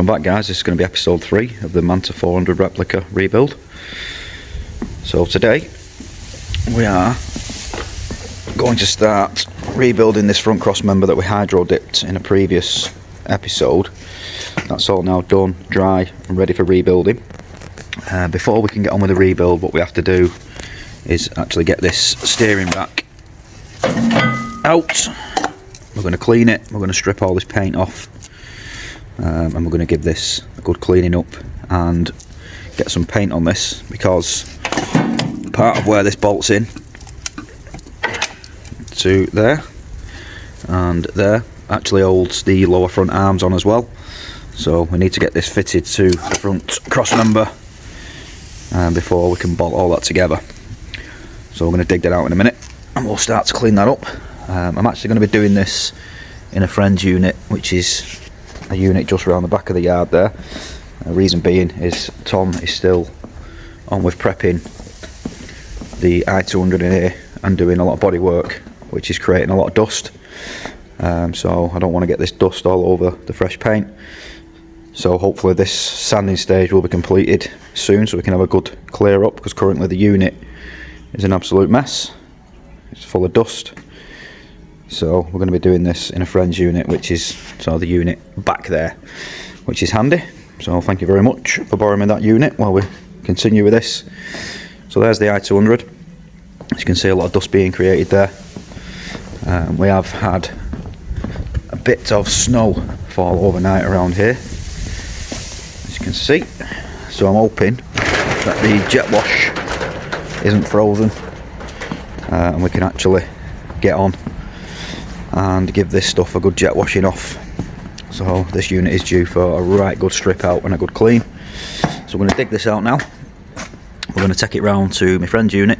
back, guys. This is going to be episode 3 of the Manta 400 replica rebuild. So today we are going to start rebuilding this front cross member that we hydro dipped in a previous episode. That's all now done, dry and ready for rebuilding. Before we can get on with the rebuild, what we have to do is actually get this steering rack out. We're going to clean it, we're going to strip all this paint off, and we're going to give this a good cleaning up and get some paint on this, because part of where this bolts in to there and there actually holds the lower front arms on as well. So we need to get this fitted to the front cross member before we can bolt all that together. So we're going to dig that out in a minute and we'll start to clean that up. I'm actually going to be doing this in a friend's unit, which is a unit just around the back of the yard there. Reason being is Tom is still on with prepping the i200 in here and doing a lot of body work, which is creating a lot of dust. So I don't want to get this dust all over the fresh paint. So hopefully this sanding stage will be completed soon so we can have a good clear up, because currently the unit is an absolute mess. It's full of dust. So we're going to be doing this in a friend's unit, which is the unit back there, which is handy. So thank you very much for borrowing me that unit while we continue with this. So there's the i200. As you can see, a lot of dust being created there. We have had a bit of snow fall overnight around here, as you can see. So I'm hoping that the jet wash isn't frozen and we can actually get on and give this stuff a good jet washing off. So this unit is due for a right good strip out and a good clean. So we're going to dig this out now. We're going to take it round to my friend's unit,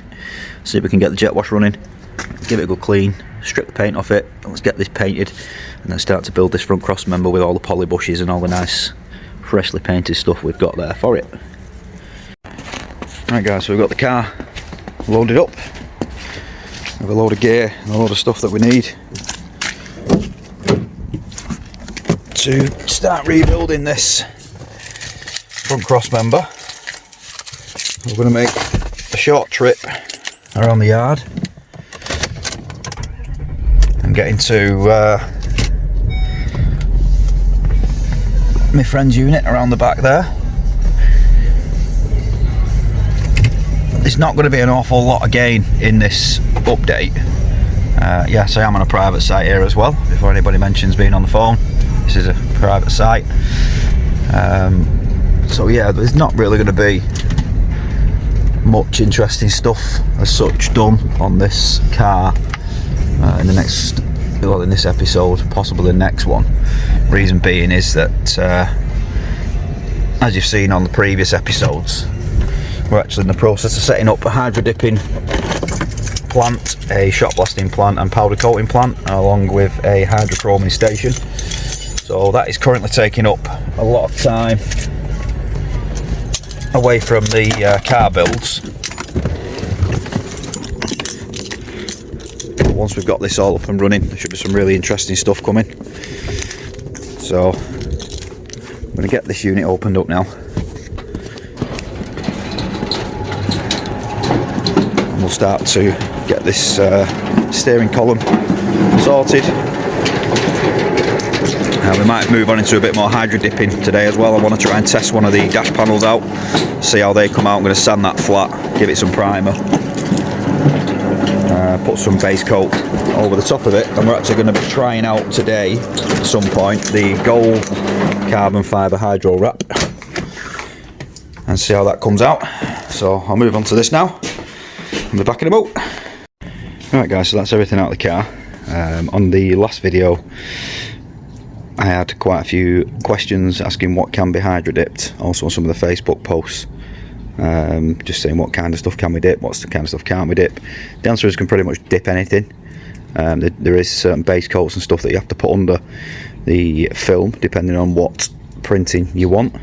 see if we can get the jet wash running, give it a good clean, strip the paint off it, and let's get this painted and then start to build this front cross member with all the poly bushes and all the nice freshly painted stuff we've got there for it. Right guys, so we've got the car loaded up with a load of gear and a load of stuff that we need to start rebuilding this front cross member. We're going to make a short trip around the yard and get into my friend's unit around the back there. There's not going to be an awful lot of gain in this update. Yes, I am on a private site here as well, before anybody mentions being on the phone. This is a private site. So yeah, there's not really going to be much interesting stuff as such done on this car in this episode, possibly the next one. Reason being is that as you've seen on the previous episodes, we're actually in the process of setting up a hydro dipping plant, a shot blasting plant and powder coating plant, along with a hydrochroming station. So that is currently taking up a lot of time away from the car builds. But once we've got this all up and running, there should be some really interesting stuff coming. So I'm going to get this unit opened up now. And we'll start to get this steering column sorted. We might move on into a bit more hydro dipping today as well. I want to try and test one of the dash panels out, see how they come out. I'm going to sand that flat, give it some primer, put some base coat over the top of it, and we're actually going to be trying out today at some point the gold carbon fibre hydro wrap and see how that comes out. So I'll move on to this now and be back in a boat. Right guys, so that's everything out of the car. On the last video I had quite a few questions asking what can be hydro dipped, also on some of the Facebook posts, just saying what kind of stuff can we dip, what's the kind of stuff can't we dip. The answer is you can pretty much dip anything. There is certain base coats and stuff that you have to put under the film depending on what printing you want.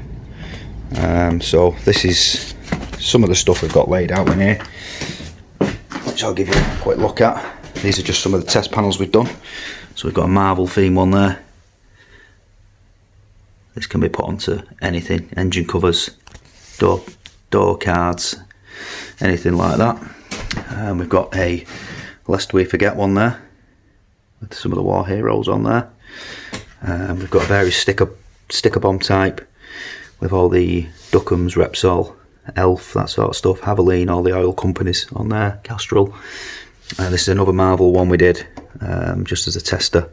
So this is some of the stuff we've got laid out in here, which I'll give you a quick look at. These are just some of the test panels we've done. So we've got a marble theme one there, This can be put onto anything, engine covers, door cards, anything like that. And we've got a Lest We Forget one there, with some of the war heroes on there. We've got various sticker bomb type, with all the Duckums, Repsol, Elf, that sort of stuff, Haviline, all the oil companies on there, Castrol. This is another Marvel one we did, just as a tester.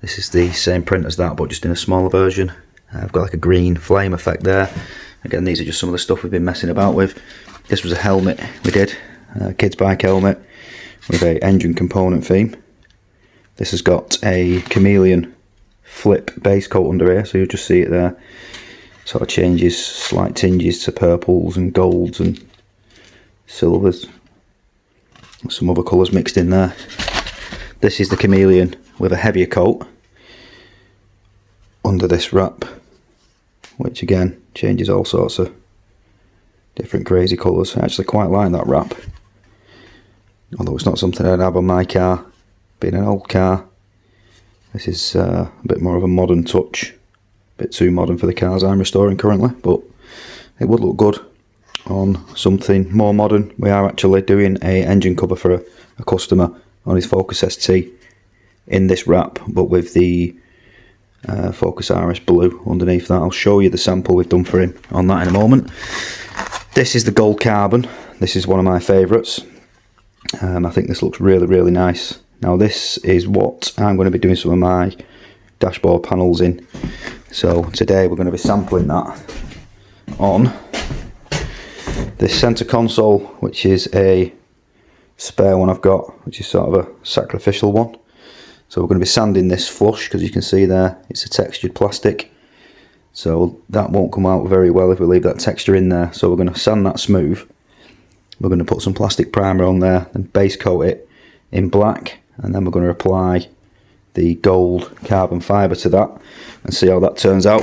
This is the same print as that, but just in a smaller version. I've got like a green flame effect there. Again, these are just some of the stuff we've been messing about with. This was a helmet we did, a kids bike helmet with a engine component theme. This has got a chameleon flip base coat under here, so you'll just see it there. Sort of changes, slight tinges to purples and golds and silvers. Some other colours mixed in there. This is the chameleon with a heavier coat under this wrap, which again changes all sorts of different crazy colours. I actually quite like that wrap, although it's not something I'd have on my car, being an old car. This is a bit more of a modern touch, a bit too modern for the cars I'm restoring currently, but it would look good on something more modern. We are actually doing a engine cover for a customer on his Focus ST in this wrap, but with the Focus RS blue underneath that. I'll show you the sample we've done for him on that in a moment. This is the gold carbon. This is one of my favourites. I think this looks really nice. Now this is what I'm going to be doing some of my dashboard panels in. So today we're going to be sampling that on this centre console, which is a spare one I've got, which is sort of a sacrificial one. So we're going to be sanding this flush, because you can see there it's a textured plastic, so that won't come out very well if we leave that texture in there. So we're going to sand that smooth. We're going to put some plastic primer on there and base coat it in black, and then we're going to apply the gold carbon fibre to that and see how that turns out.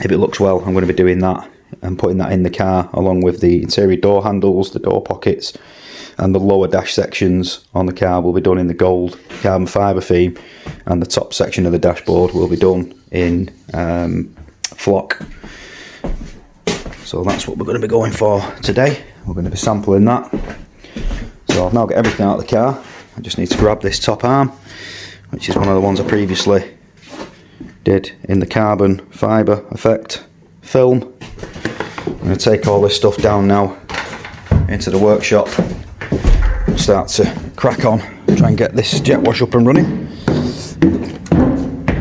If it looks well, I'm going to be doing that and putting that in the car, along with the interior door handles, the door pockets, and the lower dash sections on the car will be done in the gold carbon fibre theme, and the top section of the dashboard will be done in flock. So that's what we're going to be going for today. We're going to be sampling that. So I've now got everything out of the car. I just need to grab this top arm, which is one of the ones I previously did in the carbon fibre effect film. I'm going to take all this stuff down now into the workshop, start to crack on, try and get this jet wash up and running,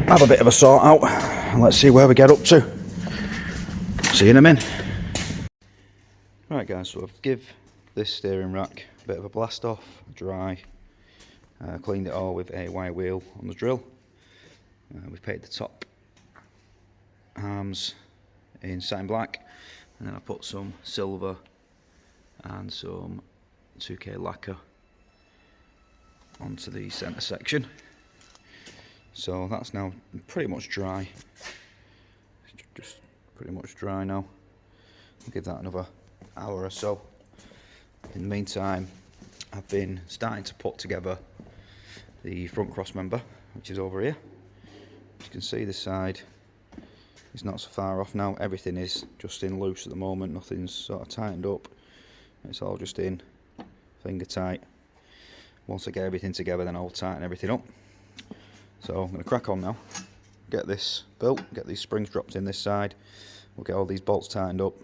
have a bit of a sort out, and let's see where we get up to. See you in a minute. Right guys, so I've give this steering rack a bit of a blast off, dry, cleaned it all with a wire wheel on the drill. We've painted the top arms in satin black, and then I put some silver and some 2K lacquer onto the centre section. So that's now pretty much dry. Just pretty much dry now. I'll give that another hour or so. In the meantime, I've been starting to put together the front crossmember, which is over here. As you can see, this side is not so far off now. Everything is just in loose at the moment. Nothing's sort of tightened up. It's all just in finger tight. Once I get everything together, then I'll tighten everything up. So I'm going to crack on now, get this built, get these springs dropped in this side. We'll get all these bolts tightened up.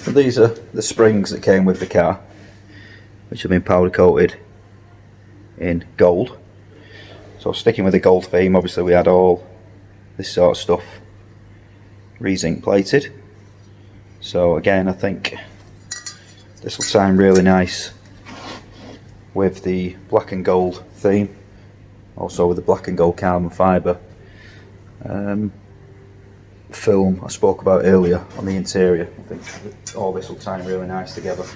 So these are the springs that came with the car, which have been powder coated in gold. So sticking with the gold theme, obviously we had all this sort of stuff re-zinc plated. So again, I think this will sound really nice with the black and gold theme, also with the black and gold carbon fibre film I spoke about earlier on the interior. I think all this will tie really nice together. So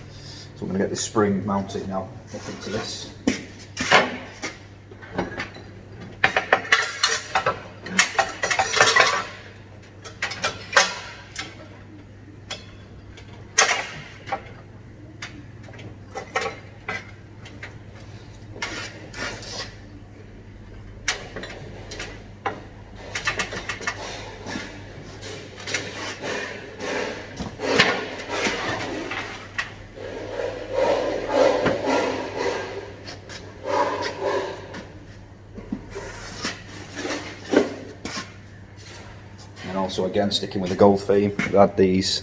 I'm going to get this spring mounted now up into this. And also again, sticking with the gold theme, we've had these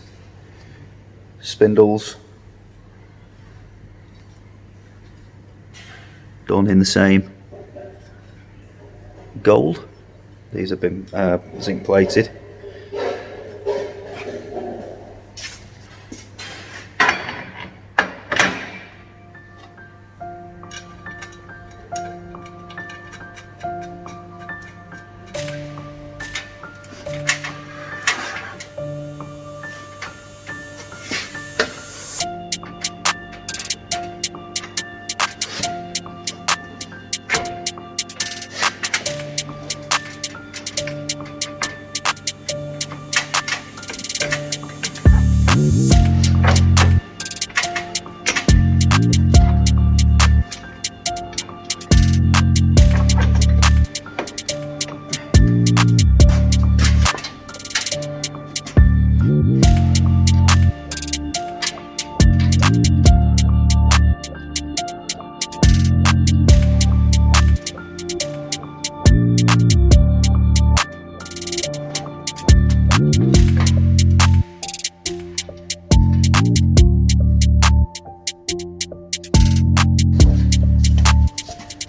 spindles done in the same gold. These have been zinc plated.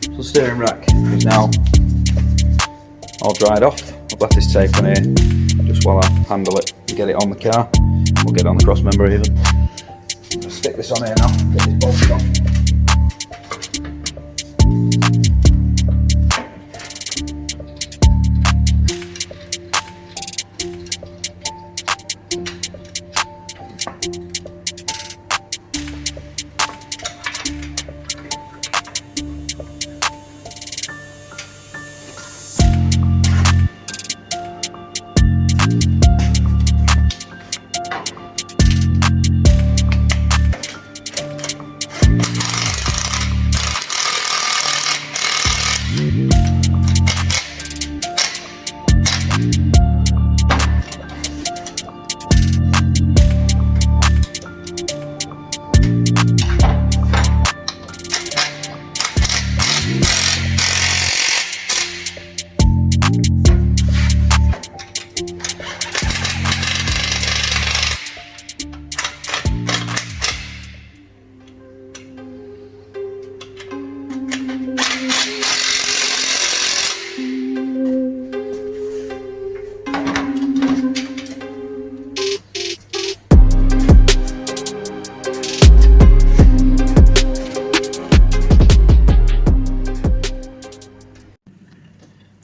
So the steering rack is now all dried off. I've left this tape on here just while I handle it and get it on the car. We'll get it on the Crossmember even. I'll stick this on here now, get this bolted on.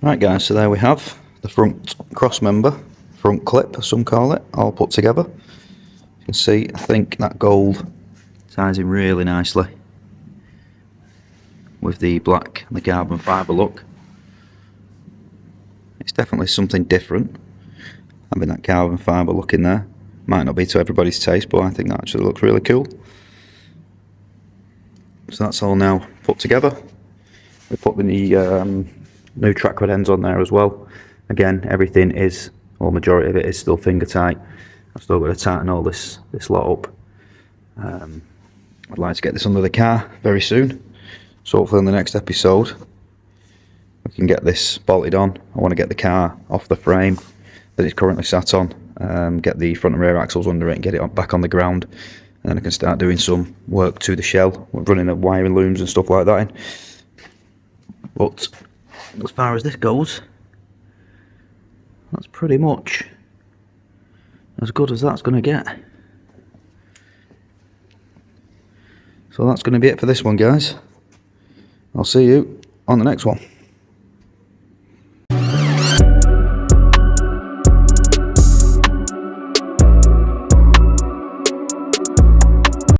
Right guys, so there we have the front Crossmember, front clip as some call it, all put together. You can see, I think that gold ties in really nicely with the black and the carbon fibre look. It's definitely something different, having that carbon fibre look in there. Might not be to everybody's taste, but I think that actually looks really cool. So that's all now put together. We put the new track rod ends on there as well. Again, everything is, or majority of it is still finger tight. I've still got to tighten all this lot up. I'd like to get this under the car very soon, so hopefully in the next episode we can get this bolted on. I want to get the car off the frame that it's currently sat on get the front and rear axles under it and get it back on the ground, and then I can start doing some work to the shell, running the wiring looms and stuff like that in. But as far as this goes, that's pretty much as good as that's going to get. So that's going to be it for this one, guys. I'll see you on the next one.